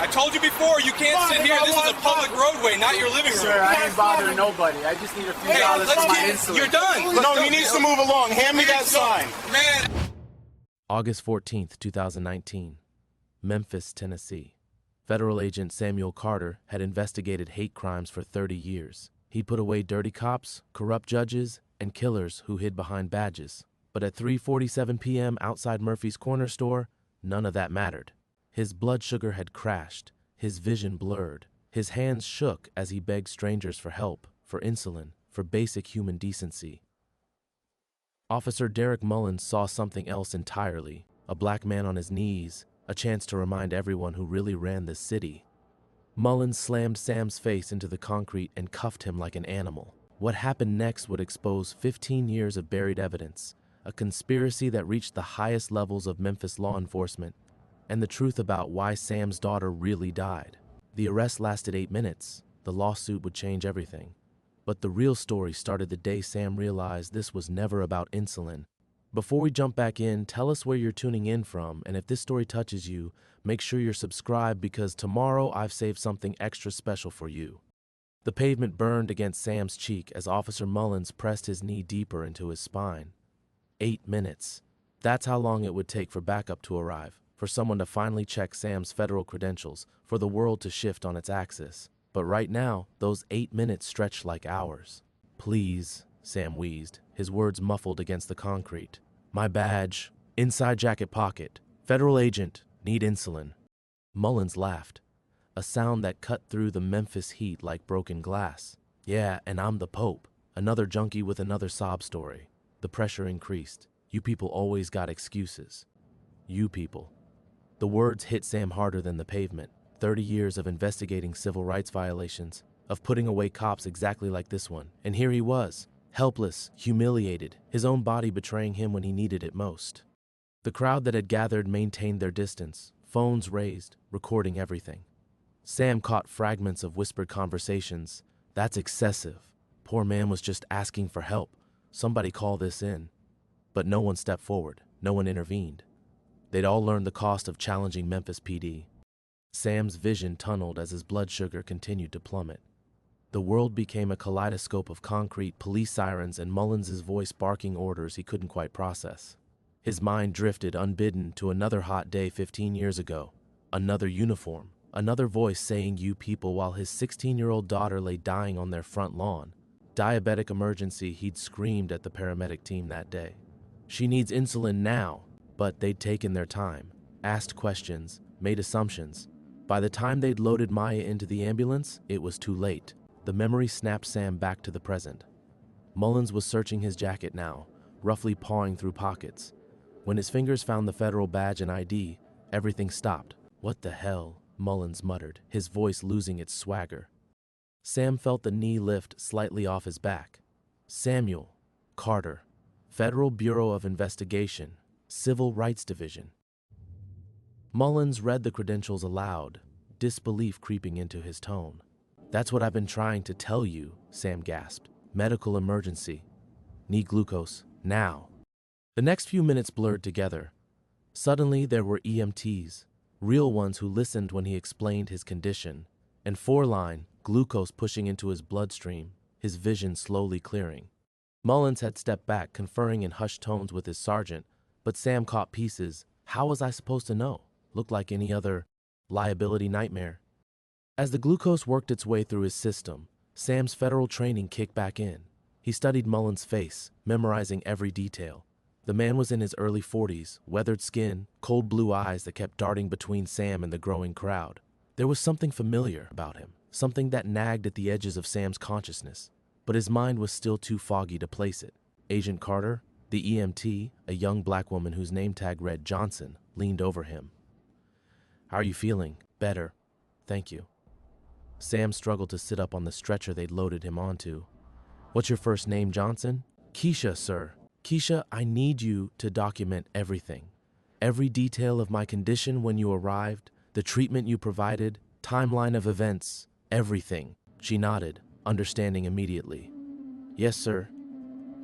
I told you before, you can't sit here. This is a public roadway, not your living room. Sir, I ain't bothering nobody. I just need a few dollars for my insulin. You're done. No, he needs to move along. Hand me that sign. Man. August 14th, 2019, Memphis, Tennessee. Federal agent Samuel Carter had investigated hate crimes for 30 years. He'd put away dirty cops, corrupt judges, and killers who hid behind badges. But at 3:47 p.m. outside Murphy's Corner Store, none of that mattered. His blood sugar had crashed, his vision blurred, his hands shook as he begged strangers for help, for insulin, for basic human decency. Officer Derek Mullins saw something else entirely, a black man on his knees, a chance to remind everyone who really ran this city. Mullins slammed Sam's face into the concrete and cuffed him like an animal. What happened next would expose 15 years of buried evidence, a conspiracy that reached the highest levels of Memphis law enforcement, and the truth about why Sam's daughter really died. The arrest lasted 8 minutes. The lawsuit would change everything. But the real story started the day Sam realized this was never about insulin. Before we jump back in, tell us where you're tuning in from, and if this story touches you, make sure you're subscribed because tomorrow I've saved something extra special for you. The pavement burned against Sam's cheek as Officer Mullins pressed his knee deeper into his spine. 8 minutes. That's how long it would take for backup to arrive, for someone to finally check Sam's federal credentials, for the world to shift on its axis. But right now, those 8 minutes stretched like hours. "Please," Sam wheezed, his words muffled against the concrete. "My badge, inside jacket pocket, federal agent, need insulin." Mullins laughed, a sound that cut through the Memphis heat like broken glass. "Yeah, and I'm the Pope." Another junkie with another sob story. The pressure increased. "You people always got excuses. You people." The words hit Sam harder than the pavement. 30 years of investigating civil rights violations, of putting away cops exactly like this one. And here he was, helpless, humiliated, his own body betraying him when he needed it most. The crowd that had gathered maintained their distance, phones raised, recording everything. Sam caught fragments of whispered conversations. "That's excessive. Poor man was just asking for help. Somebody call this in." But no one stepped forward. No one intervened. They'd all learned the cost of challenging Memphis PD. Sam's vision tunneled as his blood sugar continued to plummet. The world became a kaleidoscope of concrete, police sirens, and Mullins's voice barking orders he couldn't quite process. His mind drifted unbidden to another hot day 15 years ago. Another uniform, another voice saying "you people" while his 16-year-old daughter lay dying on their front lawn. Diabetic emergency, he'd screamed at the paramedic team that day. "She needs insulin now." But they'd taken their time, asked questions, made assumptions. By the time they'd loaded Maya into the ambulance, it was too late. The memory snapped Sam back to the present. Mullins was searching his jacket now, roughly pawing through pockets. When his fingers found the federal badge and ID, everything stopped. "What the hell?" Mullins muttered, his voice losing its swagger. Sam felt the knee lift slightly off his back. Samuel Carter, Federal Bureau of Investigation, Civil Rights Division. Mullins read the credentials aloud, disbelief creeping into his tone. "That's what I've been trying to tell you," Sam gasped. "Medical emergency. Need glucose. Now." The next few minutes blurred together. Suddenly there were EMTs, real ones who listened when he explained his condition, and 4-line, glucose pushing into his bloodstream, his vision slowly clearing. Mullins had stepped back, conferring in hushed tones with his sergeant, but Sam caught pieces. How was I supposed to know? Looked like any other liability nightmare. As the glucose worked its way through his system, Sam's federal training kicked back in. He studied Mullins' face, memorizing every detail. The man was in his early 40s, weathered skin, cold blue eyes that kept darting between Sam and the growing crowd. There was something familiar about him, something that nagged at the edges of Sam's consciousness, but his mind was still too foggy to place it. Agent Carter, the EMT, a young black woman whose name tag read Johnson, leaned over him. "How are you feeling?" "Better, thank you." Sam struggled to sit up on the stretcher they'd loaded him onto. "What's your first name, Johnson?" "Keisha, sir." "Keisha, I need you to document everything. Every detail of my condition when you arrived, the treatment you provided, timeline of events, everything." She nodded, understanding immediately. "Yes, sir."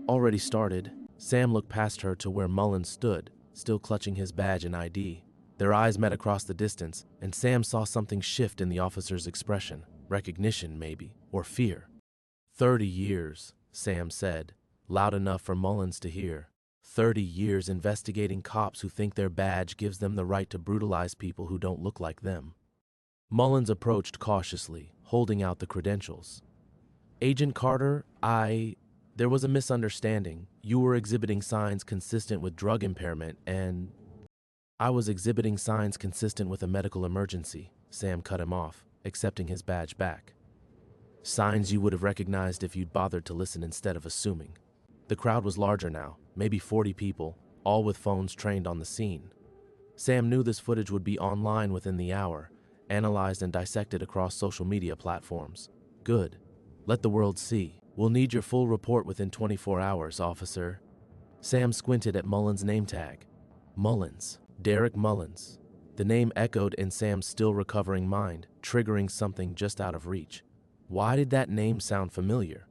Already started. Sam looked past her to where Mullins stood, still clutching his badge and ID. Their eyes met across the distance, and Sam saw something shift in the officer's expression. Recognition, maybe, or fear. 30 years, Sam said, loud enough for Mullins to hear. 30 years investigating cops who think their badge gives them the right to brutalize people who don't look like them. Mullins approached cautiously, holding out the credentials. Agent Carter, there was a misunderstanding. You were exhibiting signs consistent with drug impairment, and I was exhibiting signs consistent with a medical emergency. Sam cut him off, accepting his badge back. Signs you would have recognized if you'd bothered to listen instead of assuming. The crowd was larger now, maybe 40 people, all with phones trained on the scene. Sam knew this footage would be online within the hour, analyzed and dissected across social media platforms. Good. Let the world see. We'll need your full report within 24 hours, officer. Sam squinted at Mullins' name tag. Mullins. Derek Mullins. The name echoed in Sam's still recovering mind, triggering something just out of reach. Why did that name sound familiar?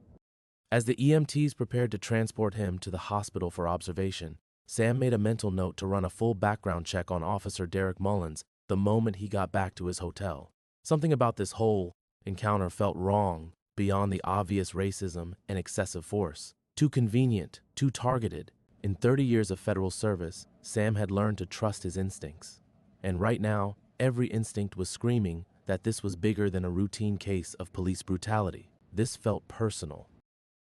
As the EMTs prepared to transport him to the hospital for observation, Sam made a mental note to run a full background check on Officer Derek Mullins the moment he got back to his hotel. Something about this whole encounter felt wrong, beyond the obvious racism and excessive force. Too convenient, too targeted. In 30 years of federal service, Sam had learned to trust his instincts. And right now, every instinct was screaming that this was bigger than a routine case of police brutality. This felt personal.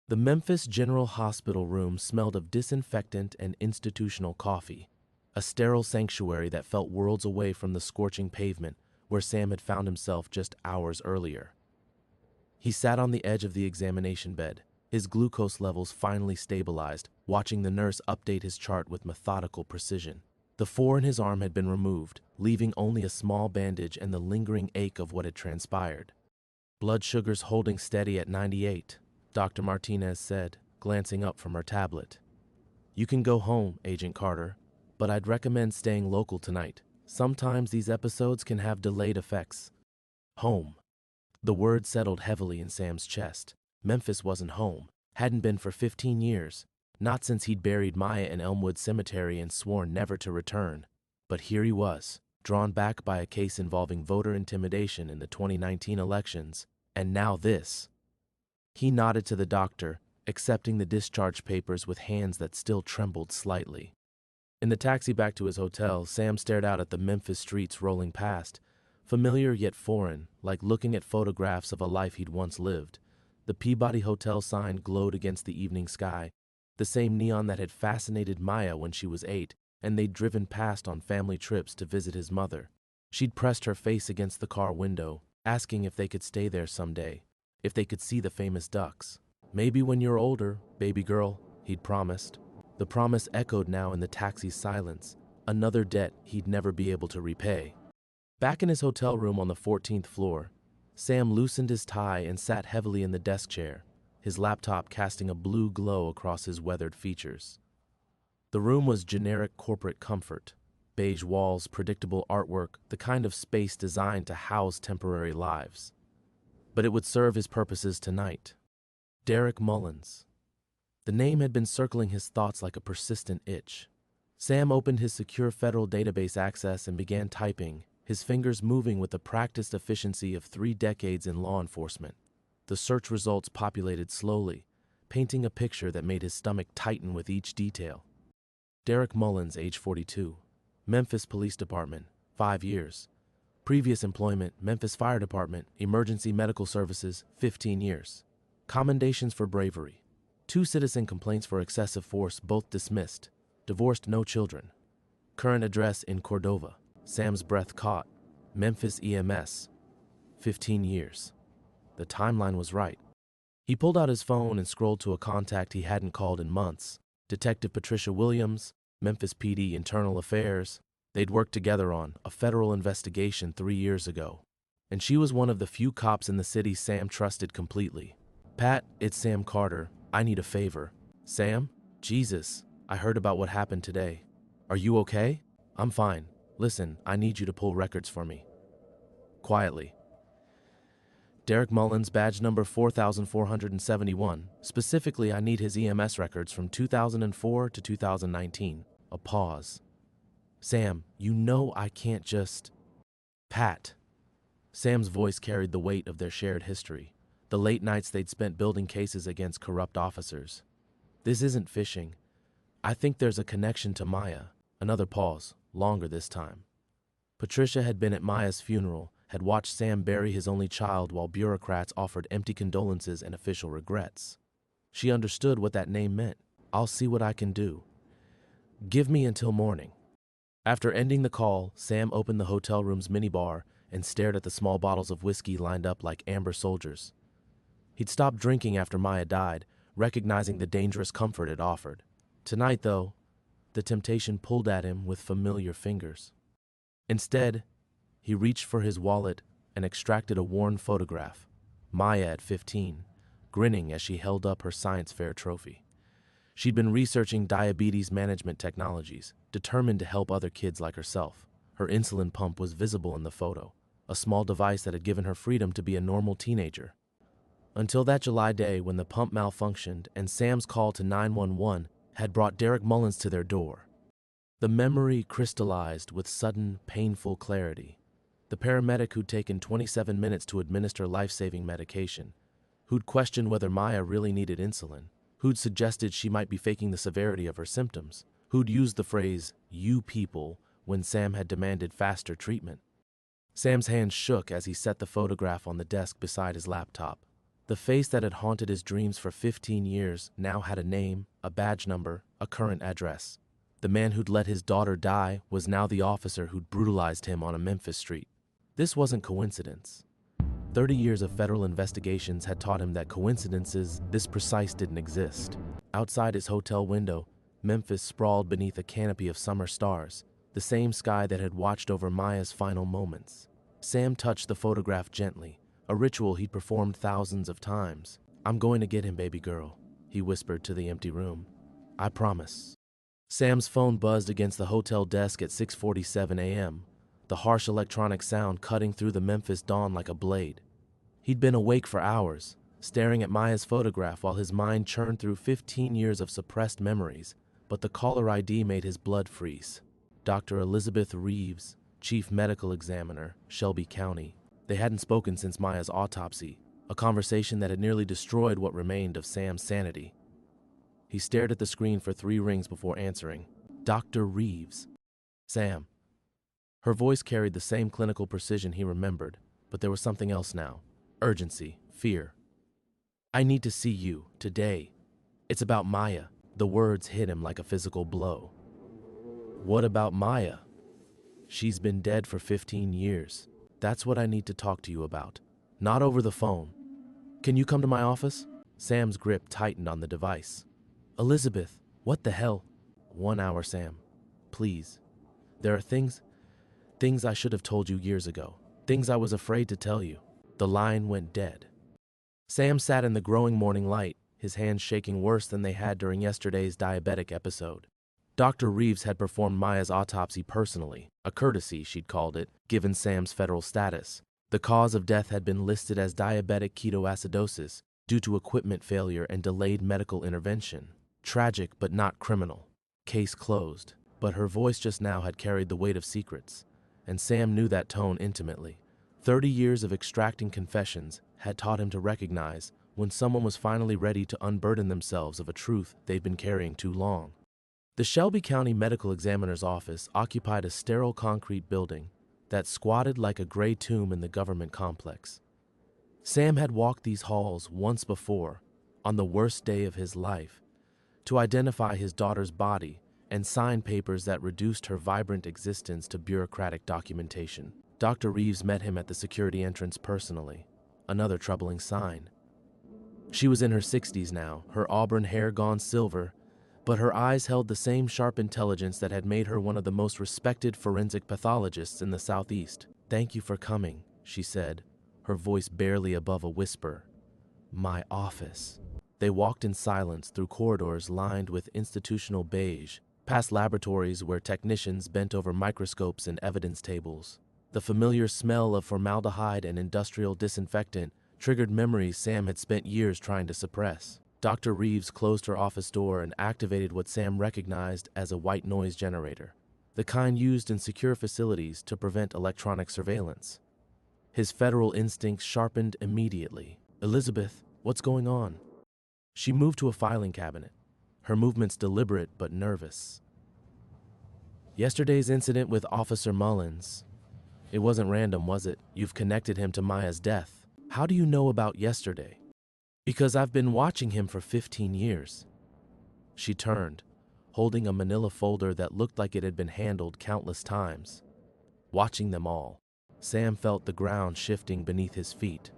The Memphis General Hospital room smelled of disinfectant and institutional coffee, a sterile sanctuary that felt worlds away from the scorching pavement where Sam had found himself just hours earlier. He sat on the edge of the examination bed, his glucose levels finally stabilized, watching the nurse update his chart with methodical precision. The 4 in his arm had been removed, leaving only a small bandage and the lingering ache of what had transpired. Blood sugars holding steady at 98, Dr. Martinez said, glancing up from her tablet. You can go home, Agent Carter, but I'd recommend staying local tonight. Sometimes these episodes can have delayed effects. Home. The word settled heavily in Sam's chest. Memphis wasn't home, hadn't been for 15 years, not since he'd buried Maya in Elmwood Cemetery and sworn never to return. But here he was, drawn back by a case involving voter intimidation in the 2019 elections, and now this. He nodded to the doctor, accepting the discharge papers with hands that still trembled slightly. In the taxi back to his hotel, Sam stared out at the Memphis streets rolling past, familiar yet foreign, like looking at photographs of a life he'd once lived. The Peabody Hotel sign glowed against the evening sky, the same neon that had fascinated Maya when she was 8, and they'd driven past on family trips to visit his mother. She'd pressed her face against the car window, asking if they could stay there someday, if they could see the famous ducks. Maybe when you're older, baby girl, he'd promised. The promise echoed now in the taxi's silence, another debt he'd never be able to repay. Back in his hotel room on the 14th floor, Sam loosened his tie and sat heavily in the desk chair, his laptop casting a blue glow across his weathered features. The room was generic corporate comfort, beige walls, predictable artwork, the kind of space designed to house temporary lives. But it would serve his purposes tonight. Derek Mullins. The name had been circling his thoughts like a persistent itch. Sam opened his secure federal database access and began typing, his fingers moving with the practiced efficiency of 3 decades in law enforcement. The search results populated slowly, painting a picture that made his stomach tighten with each detail. Derek Mullins, age 42. Memphis Police Department, 5 years. Previous employment, Memphis Fire Department, Emergency Medical Services, 15 years. Commendations for bravery. 2 citizen complaints for excessive force, both dismissed. Divorced, no children. Current address in Cordova. Sam's breath caught. Memphis EMS. 15 years. The timeline was right. He pulled out his phone and scrolled to a contact he hadn't called in months. Detective Patricia Williams, Memphis PD Internal Affairs. They'd worked together on a federal investigation 3 years ago. And she was one of the few cops in the city Sam trusted completely. Pat, it's Sam Carter. I need a favor. Sam? Jesus, I heard about what happened today. Are you okay? I'm fine. Listen, I need you to pull records for me. Quietly. Derek Mullins, badge number 4471. Specifically, I need his EMS records from 2004 to 2019. A pause. Sam, you know I can't just... Pat. Sam's voice carried the weight of their shared history, the late nights they'd spent building cases against corrupt officers. This isn't fishing. I think there's a connection to Maya. Another pause, longer this time. Patricia had been at Maya's funeral, had watched Sam bury his only child while bureaucrats offered empty condolences and official regrets. She understood what that name meant. I'll see what I can do. Give me until morning. After ending the call, Sam opened the hotel room's minibar and stared at the small bottles of whiskey lined up like amber soldiers. He'd stopped drinking after Maya died, recognizing the dangerous comfort it offered. Tonight, though, the temptation pulled at him with familiar fingers. Instead, he reached for his wallet and extracted a worn photograph, Maya at 15, grinning as she held up her science fair trophy. She'd been researching diabetes management technologies, determined to help other kids like herself. Her insulin pump was visible in the photo, a small device that had given her freedom to be a normal teenager. Until that July day when the pump malfunctioned and Sam's call to 911 had brought Derek Mullins to their door. The memory crystallized with sudden, painful clarity. The paramedic who'd taken 27 minutes to administer life-saving medication, who'd questioned whether Maya really needed insulin, who'd suggested she might be faking the severity of her symptoms, who'd used the phrase, "you people," when Sam had demanded faster treatment. Sam's hands shook as he set the photograph on the desk beside his laptop. The face that had haunted his dreams for 15 years now had a name, a badge number, a current address. The man who'd let his daughter die was now the officer who'd brutalized him on a Memphis street. This wasn't coincidence. 30 years of federal investigations had taught him that coincidences this precise didn't exist. Outside his hotel window, Memphis sprawled beneath a canopy of summer stars, the same sky that had watched over Maya's final moments. Sam touched the photograph gently, a ritual he'd performed thousands of times. "I'm going to get him, baby girl," he whispered to the empty room. "I promise." Sam's phone buzzed against the hotel desk at 6:47 a.m., the harsh electronic sound cutting through the Memphis dawn like a blade. He'd been awake for hours, staring at Maya's photograph while his mind churned through 15 years of suppressed memories, but the caller ID made his blood freeze. Dr. Elizabeth Reeves, Chief Medical Examiner, Shelby County. They hadn't spoken since Maya's autopsy, a conversation that had nearly destroyed what remained of Sam's sanity. He stared at the screen for 3 rings before answering. "Dr. Reeves." "Sam." Her voice carried the same clinical precision he remembered, but there was something else now. Urgency, fear. "I need to see you, today. It's about Maya." The words hit him like a physical blow. "What about Maya?" "She's been dead for 15 years. That's what I need to talk to you about. Not over the phone. Can you come to my office?" Sam's grip tightened on the device. "Elizabeth, what the hell?" "1 hour, Sam. Please. There are things I should have told you years ago. Things I was afraid to tell you." The line went dead. Sam sat in the growing morning light, his hands shaking worse than they had during yesterday's diabetic episode. Dr. Reeves had performed Maya's autopsy personally, a courtesy, she'd called it, given Sam's federal status. The cause of death had been listed as diabetic ketoacidosis due to equipment failure and delayed medical intervention. Tragic, but not criminal. Case closed. But her voice just now had carried the weight of secrets, and Sam knew that tone intimately. 30 years of extracting confessions had taught him to recognize when someone was finally ready to unburden themselves of a truth they'd been carrying too long. The Shelby County Medical Examiner's office occupied a sterile concrete building that squatted like a gray tomb in the government complex. Sam had walked these halls once before, on the worst day of his life, to identify his daughter's body and sign papers that reduced her vibrant existence to bureaucratic documentation. Dr. Reeves met him at the security entrance personally, another troubling sign. She was in her 60s now, her auburn hair gone silver, but her eyes held the same sharp intelligence that had made her one of the most respected forensic pathologists in the Southeast. "Thank you for coming," she said, her voice barely above a whisper. "My office." They walked in silence through corridors lined with institutional beige, past laboratories where technicians bent over microscopes and evidence tables. The familiar smell of formaldehyde and industrial disinfectant triggered memories Sam had spent years trying to suppress. Dr. Reeves closed her office door and activated what Sam recognized as a white noise generator. the kind used in secure facilities to prevent electronic surveillance. His federal instincts sharpened immediately. "Elizabeth, what's going on?" She moved to a filing cabinet, her movements deliberate but nervous. "Yesterday's incident with Officer Mullins. It wasn't random, was it? You've connected him to Maya's death. How do you know about yesterday?" "Because I've been watching him for 15 years. She turned, holding a manila folder that looked like it had been handled countless times. Watching them all. Sam felt the ground shifting beneath his feet.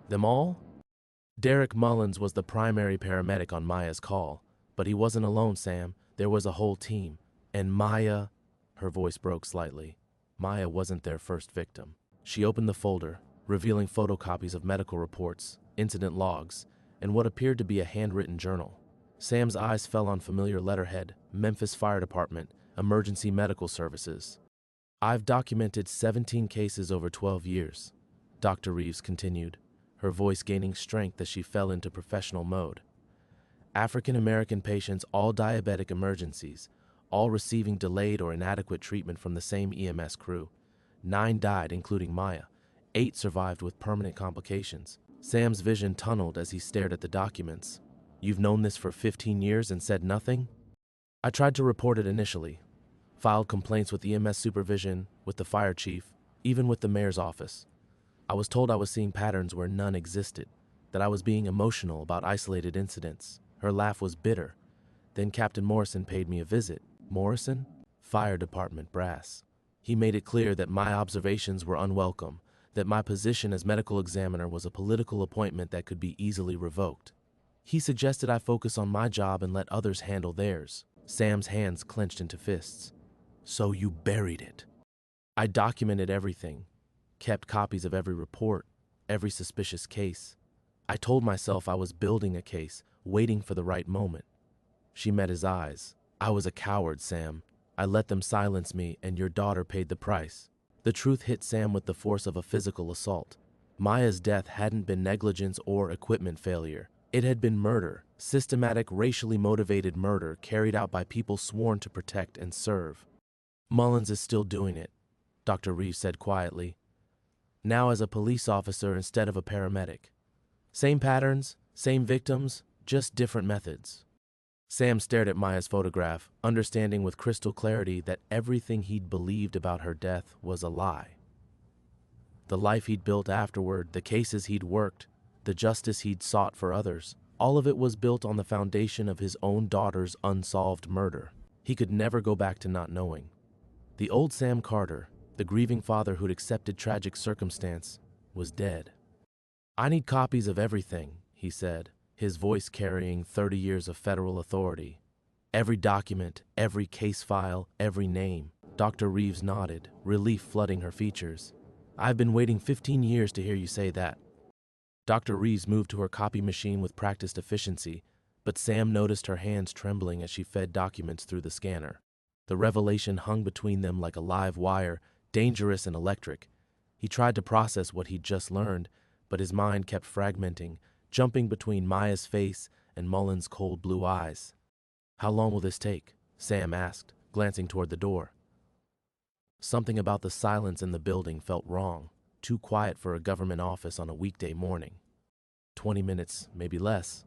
Them all? Derek Mullins was the primary paramedic on Maya's call, but he wasn't alone, Sam. There was a whole team. And Maya, her voice broke slightly. Maya wasn't their first victim. She opened the folder, revealing photocopies of medical reports, incident logs, and what appeared to be a handwritten journal. Sam's eyes fell on familiar letterhead, Memphis Fire Department, Emergency Medical Services. "I've documented 17 cases over 12 years, Dr. Reeves continued, her voice gaining strength as she fell into professional mode. "African American patients, all diabetic emergencies, all receiving delayed or inadequate treatment from the same EMS crew. 9 died, including Maya. 8 survived with permanent complications." Sam's vision tunneled as he stared at the documents. "You've known this for 15 years and said nothing?" "I tried to report it initially. Filed complaints with EMS supervision, with the fire chief, even with the mayor's office. I was told I was seeing patterns where none existed, that I was being emotional about isolated incidents." Her laugh was bitter. "Then Captain Morrison paid me a visit." "Morrison?" "Fire department brass. He made it clear that my observations were unwelcome, that my position as medical examiner was a political appointment that could be easily revoked. He suggested I focus on my job and let others handle theirs." Sam's hands clenched into fists. "So you buried it?" "I documented everything, kept copies of every report, every suspicious case. I told myself I was building a case, waiting for the right moment." She met his eyes. "I was a coward, Sam. I let them silence me, and your daughter paid the price." The truth hit Sam with the force of a physical assault. Maya's death hadn't been negligence or equipment failure. It had been murder, systematic, racially motivated murder carried out by people sworn to protect and serve. "Mullins is still doing it," Dr. Reeves said quietly. "Now as a police officer instead of a paramedic. Same patterns, same victims, just different methods." Sam stared at Maya's photograph, understanding with crystal clarity that everything he'd believed about her death was a lie. The life he'd built afterward, the cases he'd worked, the justice he'd sought for others, all of it was built on the foundation of his own daughter's unsolved murder. He could never go back to not knowing. The old Sam Carter, the grieving father who'd accepted tragic circumstance, was dead. "I need copies of everything," he said, his voice carrying 30 years of federal authority. "Every document, every case file, every name." Dr. Reeves nodded, relief flooding her features. "I've been waiting 15 years to hear you say that." Dr. Reeves moved to her copy machine with practiced efficiency, but Sam noticed her hands trembling as she fed documents through the scanner. The revelation hung between them like a live wire, dangerous and electric. He tried to process what he'd just learned, but his mind kept fragmenting, jumping between Maya's face and Mullins' cold blue eyes. "How long will this take?" Sam asked, glancing toward the door. Something about the silence in the building felt wrong, too quiet for a government office on a weekday morning. 20 minutes, maybe less.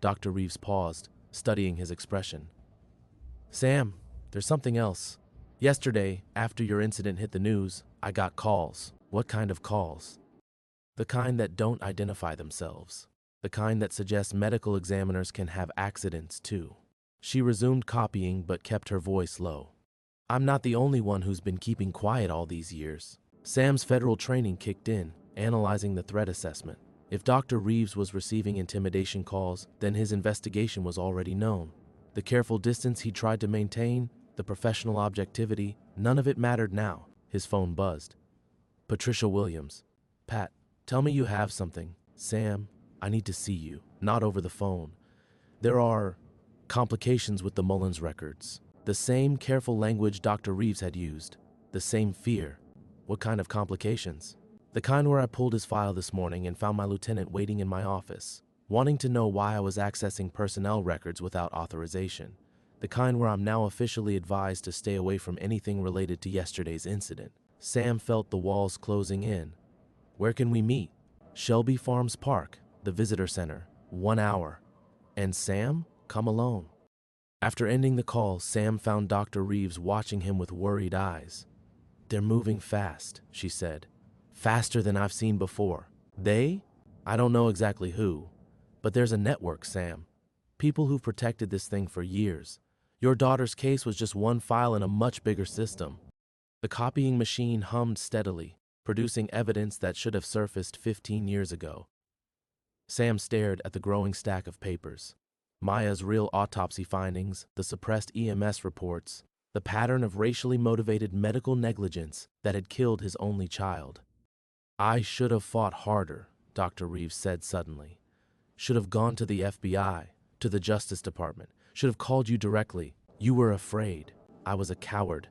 Dr. Reeves paused, studying his expression. "Sam, there's something else. Yesterday, after your incident hit the news, I got calls." "What kind of calls?" "The kind that don't identify themselves. The kind that suggest medical examiners can have accidents too." She resumed copying but kept her voice low. "I'm not the only one who's been keeping quiet all these years." Sam's federal training kicked in, analyzing the threat assessment. If Dr. Reeves was receiving intimidation calls, then his investigation was already known. The careful distance he tried to maintain, the professional objectivity, none of it mattered now. His phone buzzed. "Patricia Williams." "Pat, tell me you have something." "Sam, I need to see you." "Not over the phone. There are complications with the Mullins records." The same careful language Dr. Reeves had used. The same fear. "What kind of complications?" "The kind where I pulled his file this morning and found my lieutenant waiting in my office, wanting to know why I was accessing personnel records without authorization. The kind where I'm now officially advised to stay away from anything related to yesterday's incident. Sam felt the walls closing in. Where can we meet? Shelby Farms Park, the visitor center, 1 hour. And Sam? Come alone. After ending the call, Sam found Dr. Reeves watching him with worried eyes. They're moving fast, she said. Faster than I've seen before. They? I don't know exactly who. But there's a network, Sam. People who've protected this thing for years. Your daughter's case was just one file in a much bigger system. The copying machine hummed steadily, producing evidence that should have surfaced 15 years ago. Sam stared at the growing stack of papers. Maya's real autopsy findings, the suppressed EMS reports, the pattern of racially motivated medical negligence that had killed his only child. I should have fought harder, Dr. Reeves said suddenly. Should have gone to the FBI, to the Justice Department, should have called you directly. You were afraid. I was a coward.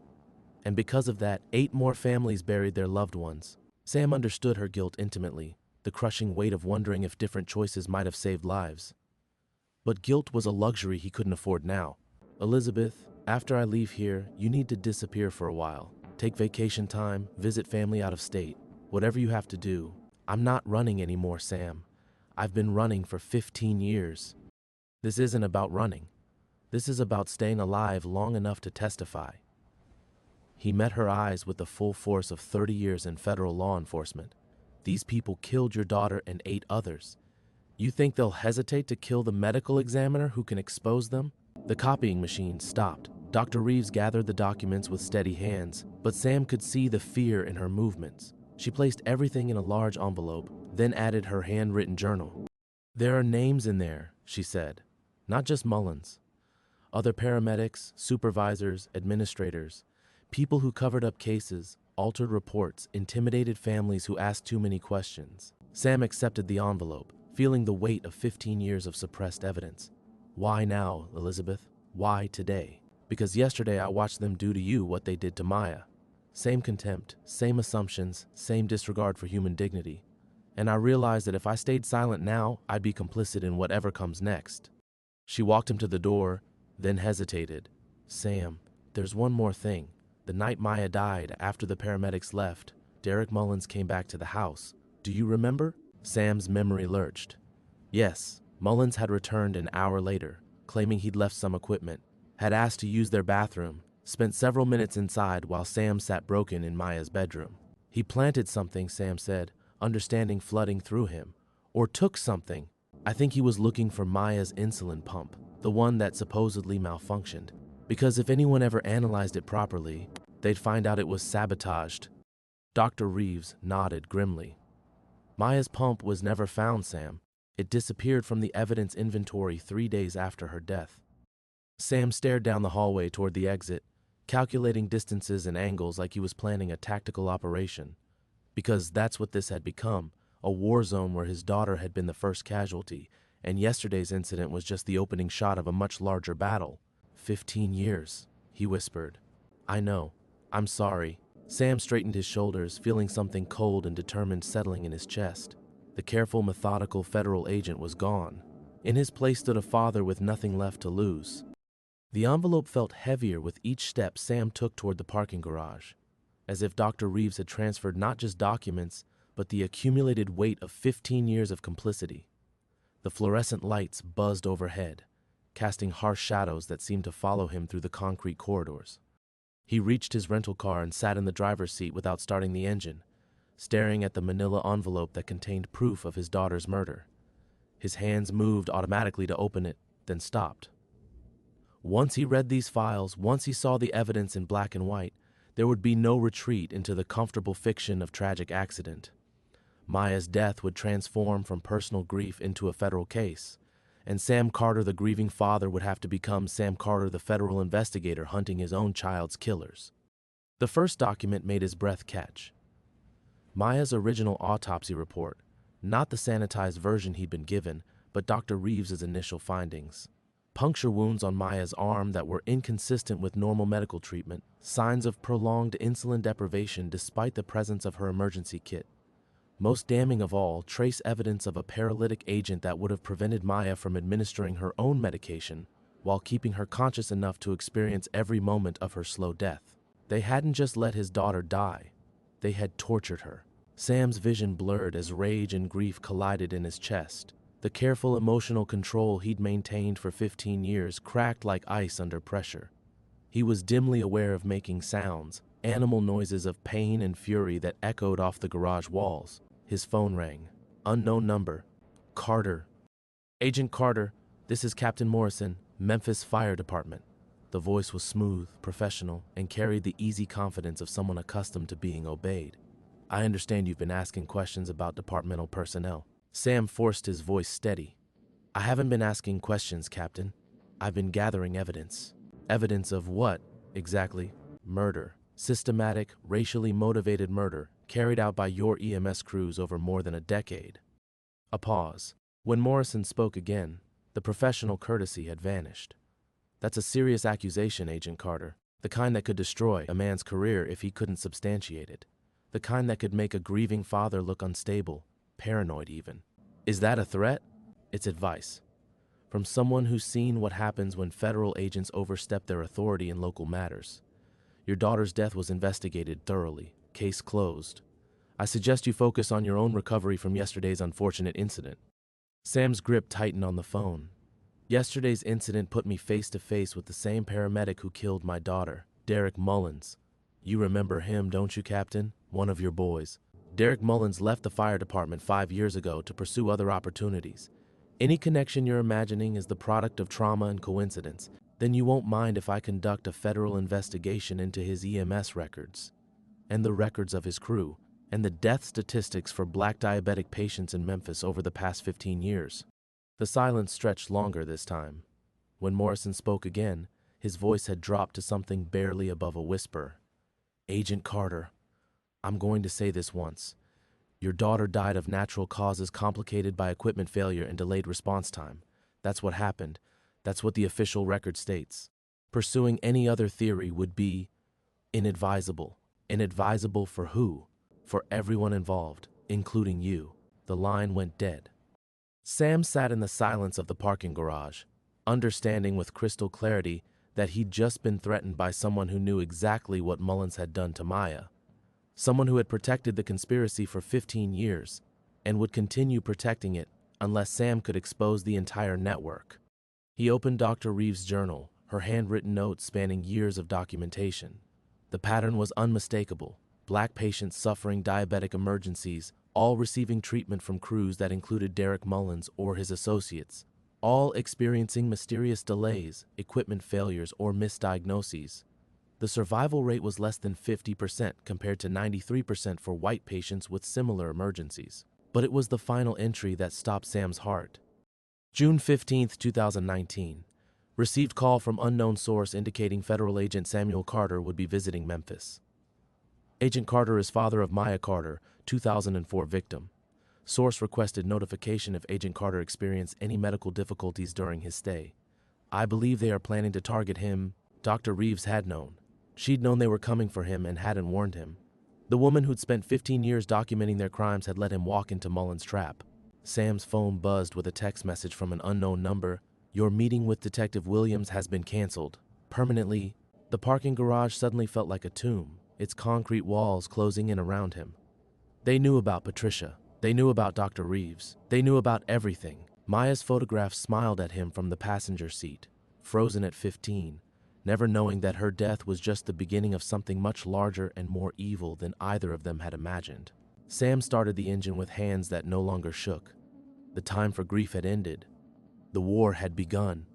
And because of that, 8 more families buried their loved ones. Sam understood her guilt intimately, the crushing weight of wondering if different choices might have saved lives. But guilt was a luxury he couldn't afford now. Elizabeth, after I leave here, you need to disappear for a while. Take vacation time, visit family out of state. Whatever you have to do. I'm not running anymore, Sam. I've been running for 15 years. This isn't about running. This is about staying alive long enough to testify. He met her eyes with the full force of 30 years in federal law enforcement. These people killed your daughter and 8 others. You think they'll hesitate to kill the medical examiner who can expose them? The copying machine stopped. Dr. Reeves gathered the documents with steady hands, but Sam could see the fear in her movements. She placed everything in a large envelope, then added her handwritten journal. There are names in there, she said. Not just Mullins. Other paramedics, supervisors, administrators, people who covered up cases, altered reports, intimidated families who asked too many questions. Sam accepted the envelope, feeling the weight of 15 years of suppressed evidence. Why now, Elizabeth? Why today? Because yesterday I watched them do to you what they did to Maya. Same contempt, same assumptions, same disregard for human dignity. And I realized that if I stayed silent now, I'd be complicit in whatever comes next. She walked him to the door, then hesitated. Sam, there's one more thing. The night Maya died, after the paramedics left, Derek Mullins came back to the house. Do you remember? Sam's memory lurched. Yes, Mullins had returned an hour later, claiming he'd left some equipment, had asked to use their bathroom, spent several minutes inside while Sam sat broken in Maya's bedroom. He planted something, Sam said, understanding flooding through him. Or took something. I think he was looking for Maya's insulin pump, the one that supposedly malfunctioned. Because if anyone ever analyzed it properly, they'd find out it was sabotaged. Dr. Reeves nodded grimly. Maya's pump was never found, Sam. It disappeared from the evidence inventory 3 days after her death. Sam stared down the hallway toward the exit, calculating distances and angles like he was planning a tactical operation. Because that's what this had become, a war zone where his daughter had been the first casualty, and yesterday's incident was just the opening shot of a much larger battle. 15 years, he whispered. I know. I'm sorry. Sam straightened his shoulders, feeling something cold and determined settling in his chest. The careful, methodical federal agent was gone. In his place stood a father with nothing left to lose. The envelope felt heavier with each step Sam took toward the parking garage, as if Dr. Reeves had transferred not just documents, but the accumulated weight of 15 years of complicity. The fluorescent lights buzzed overhead, casting harsh shadows that seemed to follow him through the concrete corridors. He reached his rental car and sat in the driver's seat without starting the engine, staring at the manila envelope that contained proof of his daughter's murder. His hands moved automatically to open it, then stopped. Once he read these files, once he saw the evidence in black and white, there would be no retreat into the comfortable fiction of tragic accident. Maya's death would transform from personal grief into a federal case, and Sam Carter, the grieving father, would have to become Sam Carter, the federal investigator hunting his own child's killers. The first document made his breath catch. Maya's original autopsy report, not the sanitized version he'd been given, but Dr. Reeves's initial findings. Puncture wounds on Maya's arm that were inconsistent with normal medical treatment, signs of prolonged insulin deprivation despite the presence of her emergency kit. Most damning of all, trace evidence of a paralytic agent that would have prevented Maya from administering her own medication while keeping her conscious enough to experience every moment of her slow death. They hadn't just let his daughter die, they had tortured her. Sam's vision blurred as rage and grief collided in his chest. The careful emotional control he'd maintained for 15 years cracked like ice under pressure. He was dimly aware of making sounds, animal noises of pain and fury that echoed off the garage walls. His phone rang. Unknown number. Carter. Agent Carter, this is Captain Morrison, Memphis Fire Department. The voice was smooth, professional, and carried the easy confidence of someone accustomed to being obeyed. I understand you've been asking questions about departmental personnel. Sam forced his voice steady. I haven't been asking questions, Captain. I've been gathering evidence. Evidence of what, exactly? Murder. Systematic, racially motivated murder carried out by your EMS crews over more than a decade. A pause. When Morrison spoke again, the professional courtesy had vanished. That's a serious accusation, Agent Carter. The kind that could destroy a man's career if he couldn't substantiate it. The kind that could make a grieving father look unstable, paranoid even. Is that a threat? It's advice. From someone who's seen what happens when federal agents overstep their authority in local matters. Your daughter's death was investigated thoroughly. Case closed. I suggest you focus on your own recovery from yesterday's unfortunate incident. Sam's grip tightened on the phone. Yesterday's incident put me face to face with the same paramedic who killed my daughter, Derek Mullins. You remember him, don't you, Captain? One of your boys. Derek Mullins left the fire department 5 years ago to pursue other opportunities. Any connection you're imagining is the product of trauma and coincidence. Then you won't mind if I conduct a federal investigation into his EMS records, and the records of his crew, and the death statistics for black diabetic patients in Memphis over the past 15 years. The silence stretched longer this time. When Morrison spoke again, his voice had dropped to something barely above a whisper. Agent Carter, I'm going to say this once. Your daughter died of natural causes complicated by equipment failure and delayed response time. That's what happened. That's what the official record states. Pursuing any other theory would be inadvisable. Inadvisable for who? For everyone involved, including you. The line went dead. Sam sat in the silence of the parking garage, understanding with crystal clarity that he'd just been threatened by someone who knew exactly what Mullins had done to Maya. Someone who had protected the conspiracy for 15 years and would continue protecting it unless Sam could expose the entire network. He opened Dr. Reeves' journal, her handwritten notes spanning years of documentation. The pattern was unmistakable. Black patients suffering diabetic emergencies, all receiving treatment from crews that included Derek Mullins or his associates, all experiencing mysterious delays, equipment failures, or misdiagnoses. The survival rate was less than 50% compared to 93% for white patients with similar emergencies. But it was the final entry that stopped Sam's heart. June 15, 2019. Received call from unknown source indicating federal agent Samuel Carter would be visiting Memphis. Agent Carter is father of Maya Carter, 2004 victim. Source requested notification if Agent Carter experienced any medical difficulties during his stay. I believe they are planning to target him. Dr. Reeves had known. She'd known they were coming for him and hadn't warned him. The woman who'd spent 15 years documenting their crimes had let him walk into Mullins' trap. Sam's phone buzzed with a text message from an unknown number. Your meeting with Detective Williams has been canceled. Permanently. The parking garage suddenly felt like a tomb, its concrete walls closing in around him. They knew about Patricia. They knew about Dr. Reeves. They knew about everything. Maya's photograph smiled at him from the passenger seat, frozen at 15, never knowing that her death was just the beginning of something much larger and more evil than either of them had imagined. Sam started the engine with hands that no longer shook. The time for grief had ended. The war had begun.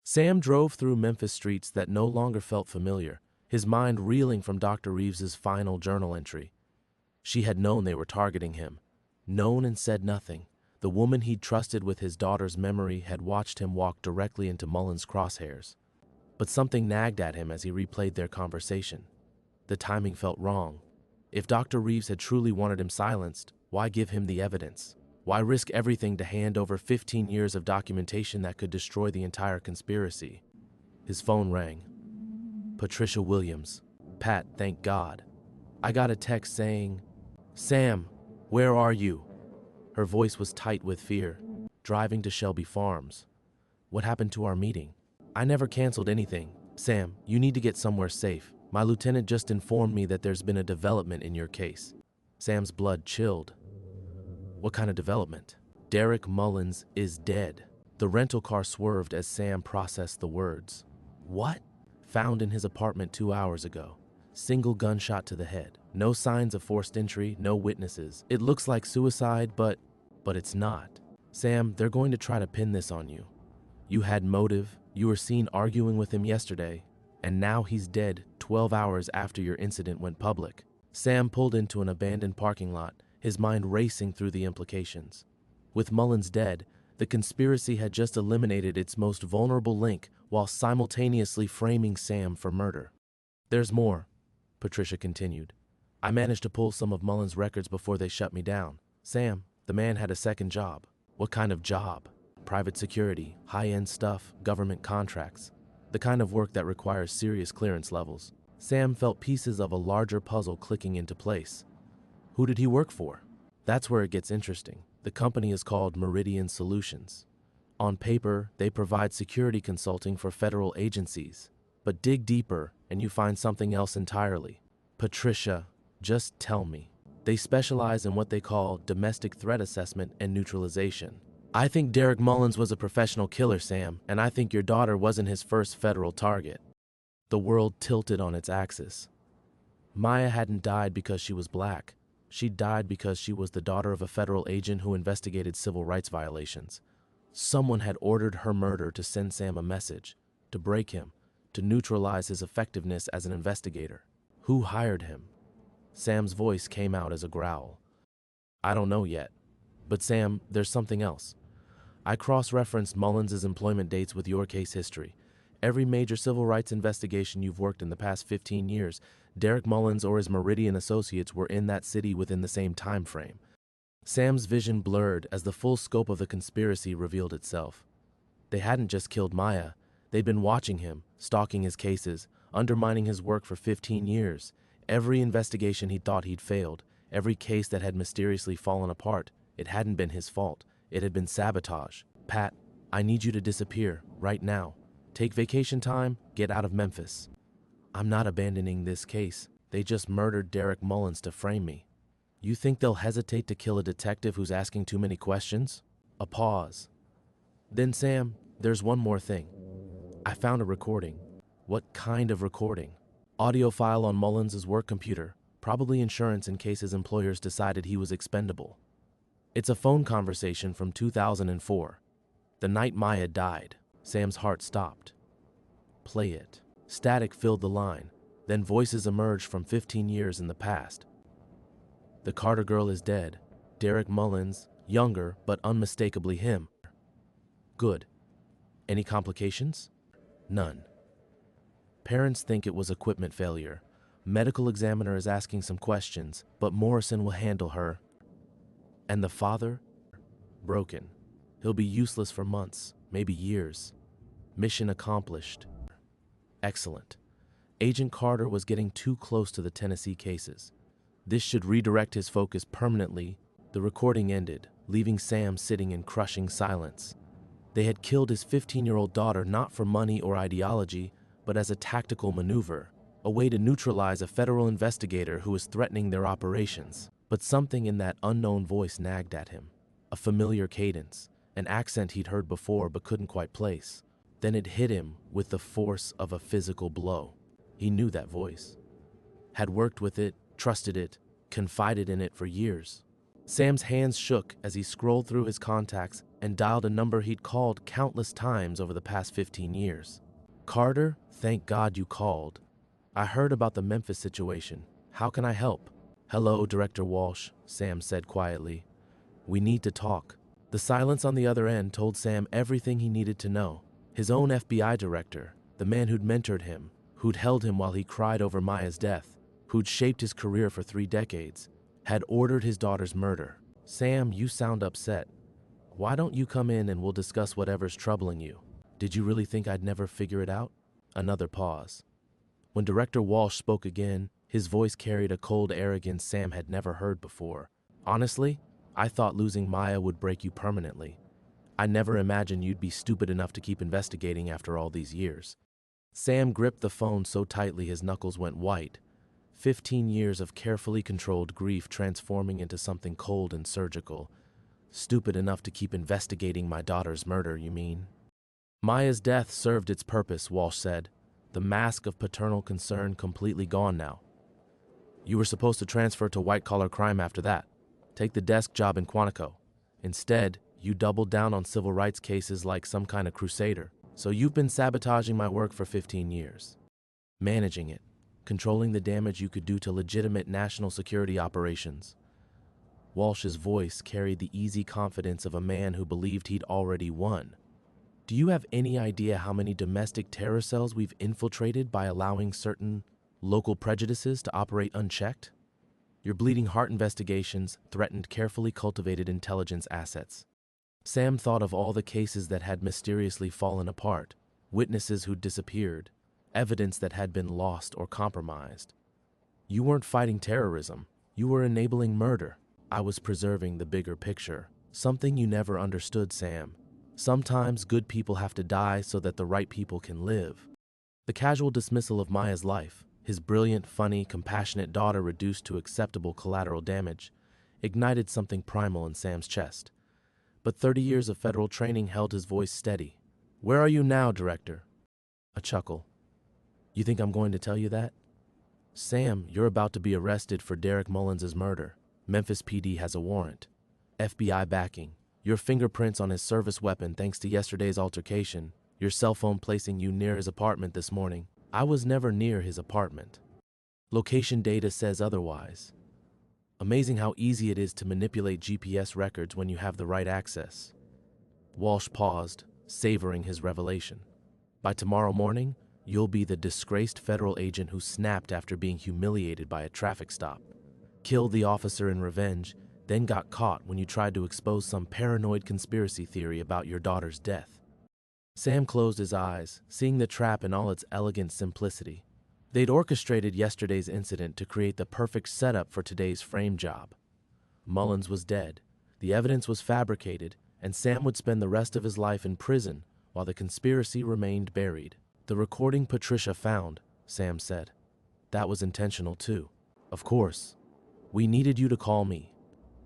Sam drove through Memphis streets that no longer felt familiar, his mind reeling from Dr. Reeves's final journal entry. She had known they were targeting him, known and said nothing. The woman he'd trusted with his daughter's memory had watched him walk directly into Mullins' crosshairs. But something nagged at him as he replayed their conversation. The timing felt wrong. If Dr. Reeves had truly wanted him silenced, why give him the evidence? Why risk everything to hand over 15 years of documentation that could destroy the entire conspiracy? His phone rang. Patricia Williams. Pat, thank God. I got a text saying, Sam, where are you? Her voice was tight with fear. Driving to Shelby Farms. What happened to our meeting? I never canceled anything. Sam, you need to get somewhere safe. My lieutenant just informed me that there's been a development in your case. Sam's blood chilled. What kind of development? Derek Mullins is dead. The rental car swerved as Sam processed the words. What? Found in his apartment 2 hours ago. Single gunshot to the head. No signs of forced entry, no witnesses. It looks like suicide, but it's not. Sam, they're going to try to pin this on you. You had motive, you were seen arguing with him yesterday, and now he's dead 12 hours after your incident went public. Sam pulled into an abandoned parking lot, his mind racing through the implications. With Mullins dead, the conspiracy had just eliminated its most vulnerable link while simultaneously framing Sam for murder. There's more, Patricia continued. I managed to pull some of Mullins' records before they shut me down. Sam, the man had a second job. What kind of job? Private security, high-end stuff, government contracts. The kind of work that requires serious clearance levels. Sam felt pieces of a larger puzzle clicking into place. Who did he work for? That's where it gets interesting. The company is called Meridian Solutions. On paper, they provide security consulting for federal agencies. But dig deeper and you find something else entirely. Patricia, just tell me. They specialize in what they call domestic threat assessment and neutralization. I think Derek Mullins was a professional killer, Sam, and I think your daughter wasn't his first federal target. The world tilted on its axis. Maya hadn't died because she was black. She died because she was the daughter of a federal agent who investigated civil rights violations. Someone had ordered her murder to send Sam a message, to break him, to neutralize his effectiveness as an investigator. Who hired him? Sam's voice came out as a growl. I don't know yet. But Sam, there's something else. I cross-referenced Mullins' employment dates with your case history. Every major civil rights investigation you've worked in the past 15 years, Derek Mullins or his Meridian associates were in that city within the same time frame. Sam's vision blurred as the full scope of the conspiracy revealed itself. They hadn't just killed Maya. They'd been watching him, stalking his cases, undermining his work for 15 years. Every investigation he thought he'd failed, every case that had mysteriously fallen apart, it hadn't been his fault. It had been sabotage. Pat, I need you to disappear, right now. Take vacation time, get out of Memphis. I'm not abandoning this case. They just murdered Derek Mullins to frame me. You think they'll hesitate to kill a detective who's asking too many questions? A pause. Then Sam, there's one more thing. I found a recording. What kind of recording? Audio file on Mullins' work computer, probably insurance in case his employers decided he was expendable. It's a phone conversation from 2004, the night Maya died. Sam's heart stopped. Play it. Static filled the line, then voices emerged from 15 years in the past. The Carter girl is dead. Derek Mullins, younger but unmistakably him. Good. Any complications? None. Parents think it was equipment failure. Medical examiner is asking some questions, but Morrison will handle her. And the father? Broken. He'll be useless for months, maybe years. Mission accomplished. Excellent. Agent Carter was getting too close to the Tennessee cases. This should redirect his focus permanently. The recording ended, leaving Sam sitting in crushing silence. They had killed his 15-year-old daughter not for money or ideology, but as a tactical maneuver, a way to neutralize a federal investigator who was threatening their operations. But something in that unknown voice nagged at him. A familiar cadence, an accent he'd heard before but couldn't quite place. Then it hit him with the force of a physical blow. He knew that voice. Had worked with it, trusted it, confided in it for years. Sam's hands shook as he scrolled through his contacts and dialed a number he'd called countless times over the past 15 years. Carter, thank God you called. I heard about the Memphis situation. How can I help? Hello, Director Walsh, Sam said quietly. We need to talk. The silence on the other end told Sam everything he needed to know. His own FBI director, the man who'd mentored him, who'd held him while he cried over Maya's death, who'd shaped his career for 3 decades, had ordered his daughter's murder. Sam, you sound upset. Why don't you come in and we'll discuss whatever's troubling you? Did you really think I'd never figure it out? Another pause. When Director Walsh spoke again, his voice carried a cold arrogance Sam had never heard before. Honestly, I thought losing Maya would break you permanently. I never imagined you'd be stupid enough to keep investigating after all these years. Sam gripped the phone so tightly his knuckles went white. 15 years of carefully controlled grief transforming into something cold and surgical. Stupid enough to keep investigating my daughter's murder, you mean? Maya's death served its purpose, Walsh said, the mask of paternal concern completely gone now. You were supposed to transfer to white-collar crime after that. Take the desk job in Quantico. Instead, you doubled down on civil rights cases like some kind of crusader. So you've been sabotaging my work for 15 years. Managing it, controlling the damage you could do to legitimate national security operations. Walsh's voice carried the easy confidence of a man who believed he'd already won. Do you have any idea how many domestic terror cells we've infiltrated by allowing certain local prejudices to operate unchecked? Your bleeding heart investigations threatened carefully cultivated intelligence assets. Sam thought of all the cases that had mysteriously fallen apart, witnesses who'd disappeared, evidence that had been lost or compromised. You weren't fighting terrorism, you were enabling murder. I was preserving the bigger picture, something you never understood, Sam. Sometimes good people have to die so that the right people can live. The casual dismissal of Maya's life, his brilliant, funny, compassionate daughter reduced to acceptable collateral damage, ignited something primal in Sam's chest. But 30 years of federal training held his voice steady. Where are you now, Director? A chuckle. You think I'm going to tell you that? Sam, you're about to be arrested for Derek Mullins' murder. Memphis PD has a warrant. FBI backing. Your fingerprints on his service weapon thanks to yesterday's altercation. Your cell phone placing you near his apartment this morning. I was never near his apartment. Location data says otherwise. Amazing how easy it is to manipulate GPS records when you have the right access. Walsh paused, savoring his revelation. By tomorrow morning, you'll be the disgraced federal agent who snapped after being humiliated by a traffic stop. Killed the officer in revenge, then got caught when you tried to expose some paranoid conspiracy theory about your daughter's death. Sam closed his eyes, seeing the trap in all its elegant simplicity. They'd orchestrated yesterday's incident to create the perfect setup for today's frame job. Mullins was dead, the evidence was fabricated, and Sam would spend the rest of his life in prison while the conspiracy remained buried. The recording Patricia found, Sam said. That was intentional too. Of course. We needed you to call me,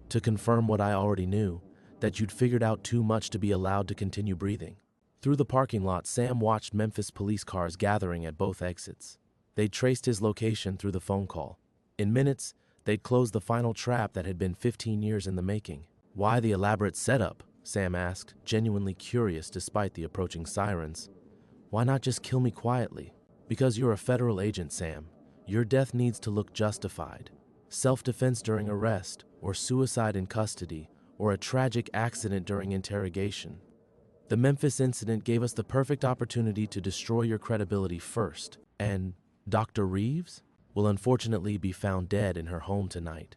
to confirm what I already knew, that you'd figured out too much to be allowed to continue breathing. Through the parking lot, Sam watched Memphis police cars gathering at both exits. They'd traced his location through the phone call. In minutes, they'd closed the final trap that had been 15 years in the making. Why the elaborate setup? Sam asked, genuinely curious despite the approaching sirens. Why not just kill me quietly? Because you're a federal agent, Sam. Your death needs to look justified. Self-defense during arrest, or suicide in custody, or a tragic accident during interrogation. The Memphis incident gave us the perfect opportunity to destroy your credibility first, and Dr. Reeves will unfortunately be found dead in her home tonight.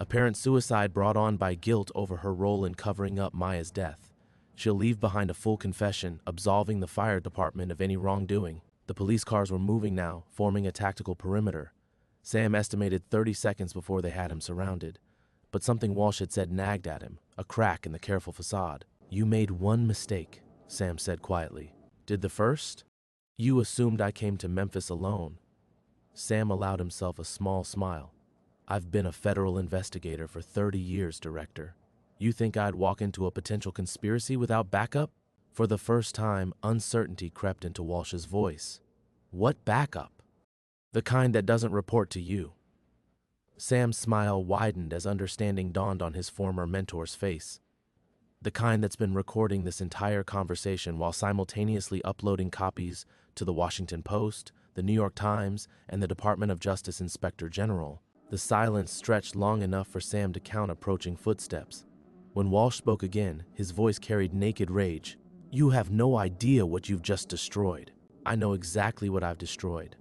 Apparent suicide brought on by guilt over her role in covering up Maya's death. She'll leave behind a full confession, absolving the fire department of any wrongdoing. The police cars were moving now, forming a tactical perimeter. Sam estimated 30 seconds before they had him surrounded. But something Walsh had said nagged at him, a crack in the careful facade. You made one mistake, Sam said quietly. Did the first? You assumed I came to Memphis alone. Sam allowed himself a small smile. I've been a federal investigator for 30 years, Director. You think I'd walk into a potential conspiracy without backup? For the first time, uncertainty crept into Walsh's voice. What backup? The kind that doesn't report to you. Sam's smile widened as understanding dawned on his former mentor's face. The kind that's been recording this entire conversation while simultaneously uploading copies to the Washington Post, the New York Times, and the Department of Justice Inspector General. The silence stretched long enough for Sam to count approaching footsteps. When Walsh spoke again, his voice carried naked rage. You have no idea what you've just destroyed. I know exactly what I've destroyed.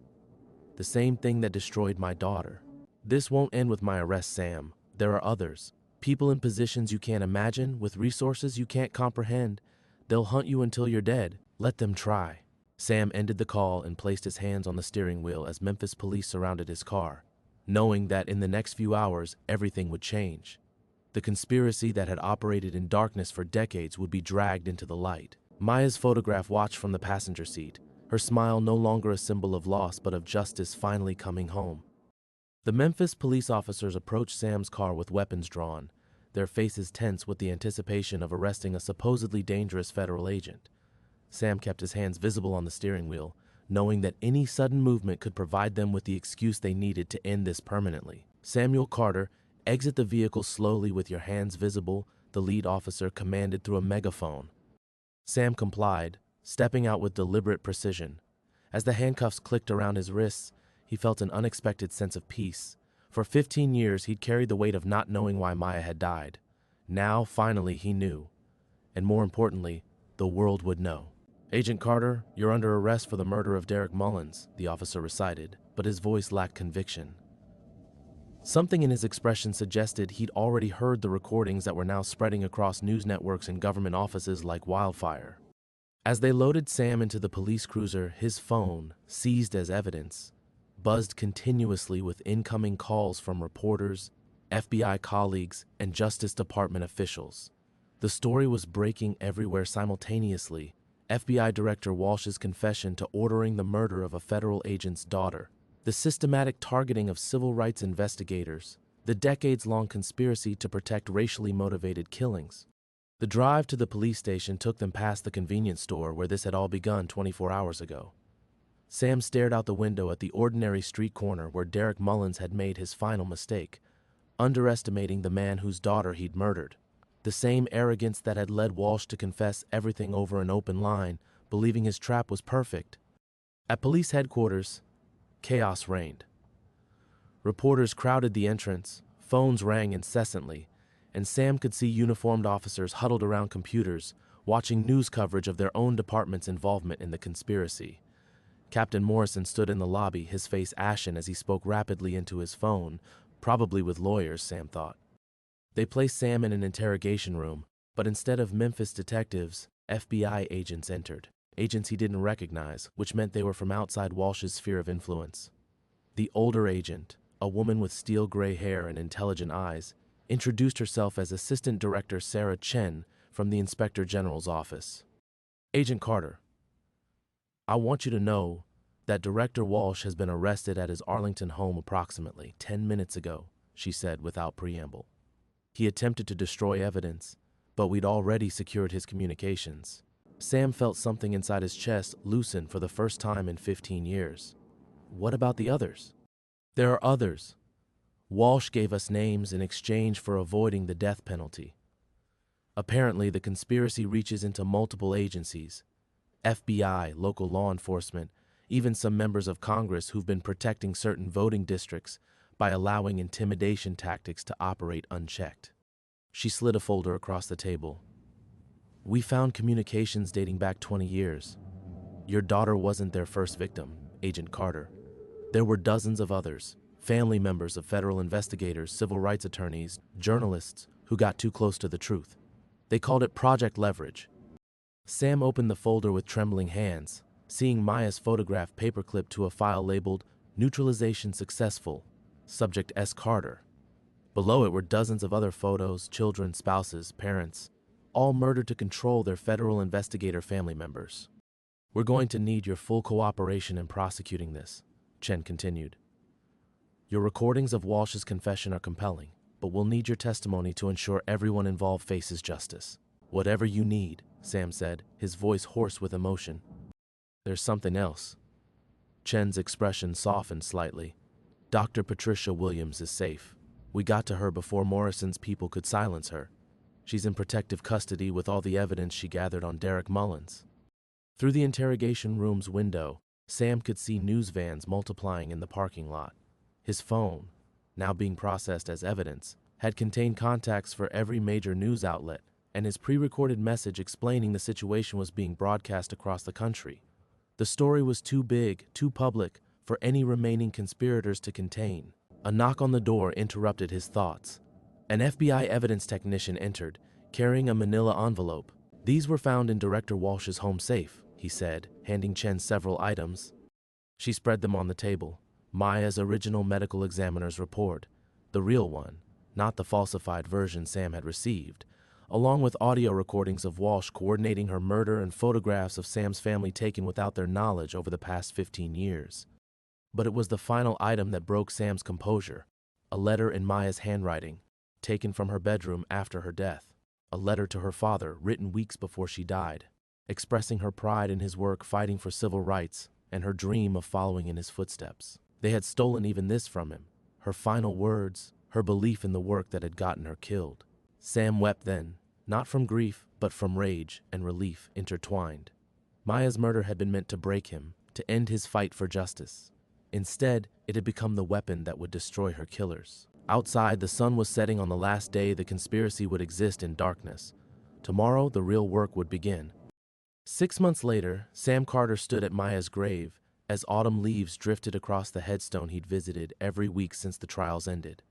The same thing that destroyed my daughter. This won't end with my arrest, Sam. There are others. People in positions you can't imagine, with resources you can't comprehend. They'll hunt you until you're dead. Let them try. Sam ended the call and placed his hands on the steering wheel as Memphis police surrounded his car, knowing that in the next few hours, everything would change. The conspiracy that had operated in darkness for decades would be dragged into the light. Maya's photograph watched from the passenger seat, her smile no longer a symbol of loss but of justice finally coming home. The Memphis police officers approached Sam's car with weapons drawn, their faces tense with the anticipation of arresting a supposedly dangerous federal agent. Sam kept his hands visible on the steering wheel, knowing that any sudden movement could provide them with the excuse they needed to end this permanently. "Samuel Carter, exit the vehicle slowly with your hands visible," the lead officer commanded through a megaphone. Sam complied, stepping out with deliberate precision. As the handcuffs clicked around his wrists, he felt an unexpected sense of peace. For 15 years, he'd carried the weight of not knowing why Maya had died. Now, finally, he knew. And more importantly, the world would know. "Agent Carter, you're under arrest for the murder of Derek Mullins," the officer recited, but his voice lacked conviction. Something in his expression suggested he'd already heard the recordings that were now spreading across news networks and government offices like wildfire. As they loaded Sam into the police cruiser, his phone, seized as evidence, buzzed continuously with incoming calls from reporters, FBI colleagues, and Justice Department officials. The story was breaking everywhere simultaneously. FBI Director Walsh's confession to ordering the murder of a federal agent's daughter, the systematic targeting of civil rights investigators, the decades-long conspiracy to protect racially motivated killings. The drive to the police station took them past the convenience store where this had all begun 24 hours ago. Sam stared out the window at the ordinary street corner where Derek Mullins had made his final mistake, underestimating the man whose daughter he'd murdered. The same arrogance that had led Walsh to confess everything over an open line, believing his trap was perfect. At police headquarters, chaos reigned. Reporters crowded the entrance, phones rang incessantly, and Sam could see uniformed officers huddled around computers, watching news coverage of their own department's involvement in the conspiracy. Captain Morrison stood in the lobby, his face ashen as he spoke rapidly into his phone, probably with lawyers, Sam thought. They placed Sam in an interrogation room, but instead of Memphis detectives, FBI agents entered. Agents he didn't recognize, which meant they were from outside Walsh's sphere of influence. The older agent, a woman with steel gray hair and intelligent eyes, introduced herself as Assistant Director Sarah Chen from the Inspector General's office. "Agent Carter, I want you to know that Director Walsh has been arrested at his Arlington home approximately 10 minutes ago," she said without preamble. "He attempted to destroy evidence, but we'd already secured his communications." Sam felt something inside his chest loosen for the first time in 15 years. "What about the others?" "There are others. Walsh gave us names in exchange for avoiding the death penalty. Apparently, the conspiracy reaches into multiple agencies, FBI, local law enforcement, even some members of Congress who've been protecting certain voting districts by allowing intimidation tactics to operate unchecked." She slid a folder across the table. "We found communications dating back 20 years. Your daughter wasn't their first victim, Agent Carter. There were dozens of others, family members of federal investigators, civil rights attorneys, journalists who got too close to the truth. They called it Project Leverage." Sam opened the folder with trembling hands, seeing Maya's photograph paperclipped to a file labeled "Neutralization Successful, Subject S. Carter." Below it were dozens of other photos, children, spouses, parents, all murdered to control their federal investigator family members. "We're going to need your full cooperation in prosecuting this," Chen continued. "Your recordings of Walsh's confession are compelling, but we'll need your testimony to ensure everyone involved faces justice." "Whatever you need," Sam said, his voice hoarse with emotion. "There's something else." Chen's expression softened slightly. "Dr. Patricia Williams is safe. We got to her before Morrison's people could silence her. She's in protective custody with all the evidence she gathered on Derek Mullins." Through the interrogation room's window, Sam could see news vans multiplying in the parking lot. His phone, now being processed as evidence, had contained contacts for every major news outlet, and his pre-recorded message explaining the situation was being broadcast across the country. The story was too big, too public, for any remaining conspirators to contain. A knock on the door interrupted his thoughts. An FBI evidence technician entered, carrying a manila envelope. "These were found in Director Walsh's home safe," he said, handing Chen several items. She spread them on the table. Maya's original medical examiner's report, the real one, not the falsified version Sam had received, along with audio recordings of Walsh coordinating her murder and photographs of Sam's family taken without their knowledge over the past 15 years. But it was the final item that broke Sam's composure, a letter in Maya's handwriting, taken from her bedroom after her death, a letter to her father written weeks before she died, expressing her pride in his work fighting for civil rights and her dream of following in his footsteps. They had stolen even this from him, her final words, her belief in the work that had gotten her killed. Sam wept then, not from grief, but from rage and relief intertwined. Maya's murder had been meant to break him, to end his fight for justice. Instead, it had become the weapon that would destroy her killers. Outside, the sun was setting on the last day the conspiracy would exist in darkness. Tomorrow, the real work would begin. 6 months later, Sam Carter stood at Maya's grave as autumn leaves drifted across the headstone he'd visited every week since the trials ended.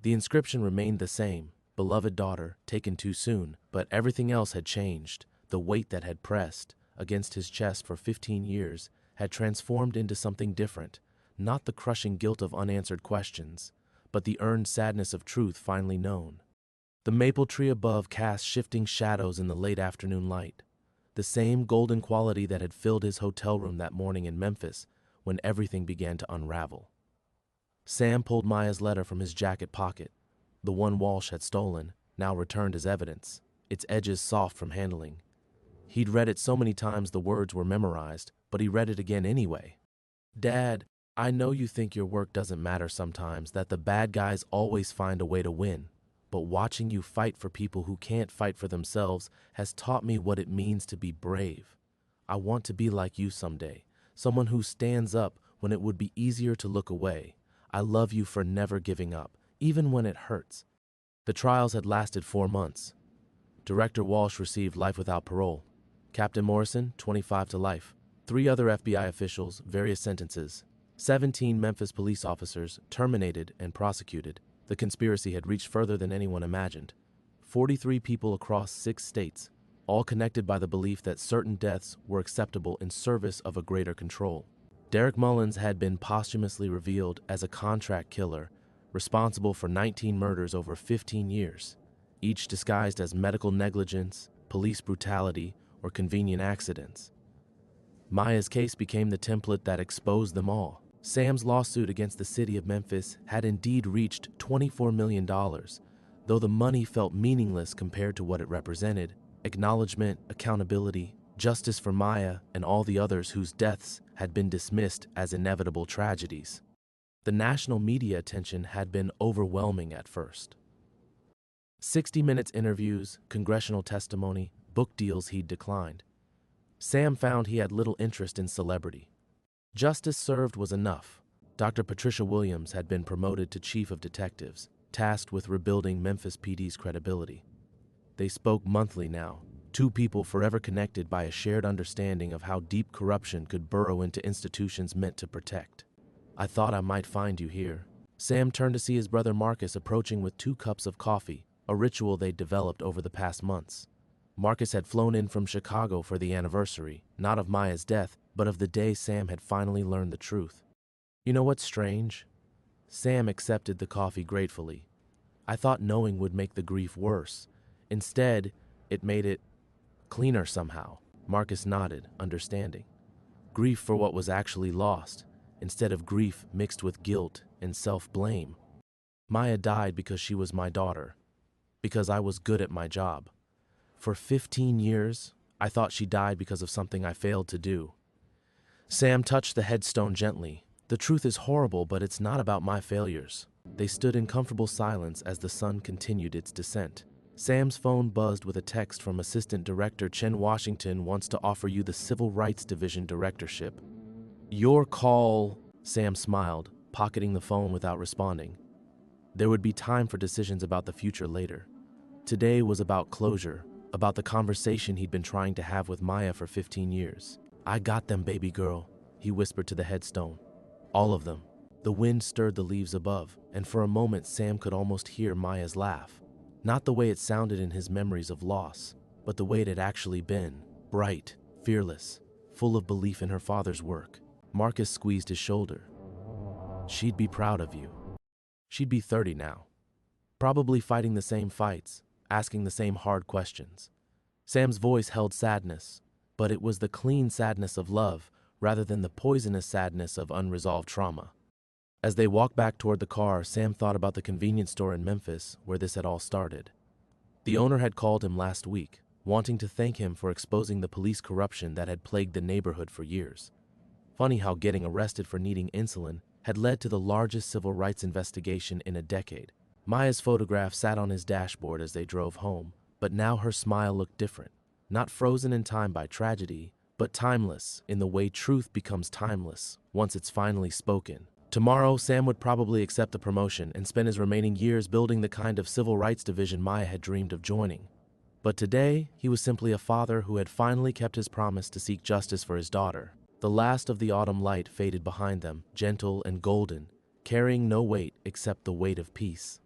The inscription remained the same, beloved daughter, taken too soon, but everything else had changed. The weight that had pressed against his chest for 15 years had transformed into something different, not the crushing guilt of unanswered questions, but the earned sadness of truth finally known. The maple tree above cast shifting shadows in the late afternoon light, the same golden quality that had filled his hotel room that morning in Memphis when everything began to unravel. Sam pulled Maya's letter from his jacket pocket, the one Walsh had stolen, now returned as evidence, its edges soft from handling. He'd read it so many times the words were memorized, but he read it again anyway. Dad, I know you think your work doesn't matter sometimes, that the bad guys always find a way to win. But watching you fight for people who can't fight for themselves has taught me what it means to be brave. I want to be like you someday, someone who stands up when it would be easier to look away. I love you for never giving up, even when it hurts. The trials had lasted 4 months. Director Walsh received life without parole. Captain Morrison, 25 to life. 3 other FBI officials, various sentences. 17 Memphis police officers terminated and prosecuted. The conspiracy had reached further than anyone imagined. 43 people across 6 states, all connected by the belief that certain deaths were acceptable in service of a greater control. Derek Mullins had been posthumously revealed as a contract killer, responsible for 19 murders over 15 years, each disguised as medical negligence, police brutality, or convenient accidents. Maya's case became the template that exposed them all. Sam's lawsuit against the city of Memphis had indeed reached $24 million, though the money felt meaningless compared to what it represented: acknowledgement, accountability, justice for Maya and all the others whose deaths had been dismissed as inevitable tragedies. The national media attention had been overwhelming at first. 60 Minutes interviews, congressional testimony, book deals he'd declined. Sam found he had little interest in celebrity. Justice served was enough. Dr. Patricia Williams had been promoted to chief of detectives, tasked with rebuilding Memphis PD's credibility. They spoke monthly now, 2 people forever connected by a shared understanding of how deep corruption could burrow into institutions meant to protect. I thought I might find you here. Sam turned to see his brother Marcus approaching with 2 cups of coffee, a ritual they'd developed over the past months. Marcus had flown in from Chicago for the anniversary, not of Maya's death, but of the day Sam had finally learned the truth. You know what's strange? Sam accepted the coffee gratefully. I thought knowing would make the grief worse. Instead, it made it cleaner somehow. Marcus nodded, understanding. Grief for what was actually lost, instead of grief mixed with guilt and self-blame. Maya died because she was my daughter, because I was good at my job. For 15 years, I thought she died because of something I failed to do. Sam touched the headstone gently. The truth is horrible, but it's not about my failures. They stood in comfortable silence as the sun continued its descent. Sam's phone buzzed with a text from Assistant Director Chen Washington wants to offer you the Civil Rights Division directorship. Your call, Sam smiled, pocketing the phone without responding. There would be time for decisions about the future later. Today was about closure, about the conversation he'd been trying to have with Maya for 15 years. I got them, baby girl, he whispered to the headstone. All of them. The wind stirred the leaves above, and for a moment Sam could almost hear Maya's laugh. Not the way it sounded in his memories of loss, but the way it had actually been. Bright, fearless, full of belief in her father's work. Marcus squeezed his shoulder. She'd be proud of you. She'd be 30 now. probably fighting the same fights, asking the same hard questions. Sam's voice held sadness, but it was the clean sadness of love rather than the poisonous sadness of unresolved trauma. As they walked back toward the car, Sam thought about the convenience store in Memphis where this had all started. The owner had called him last week, wanting to thank him for exposing the police corruption that had plagued the neighborhood for years. Funny how getting arrested for needing insulin had led to the largest civil rights investigation in a decade. Maya's photograph sat on his dashboard as they drove home, but now her smile looked different. Not frozen in time by tragedy, but timeless in the way truth becomes timeless once it's finally spoken. Tomorrow, Sam would probably accept the promotion and spend his remaining years building the kind of civil rights division Maya had dreamed of joining. But today, he was simply a father who had finally kept his promise to seek justice for his daughter. The last of the autumn light faded behind them, gentle and golden, carrying no weight except the weight of peace.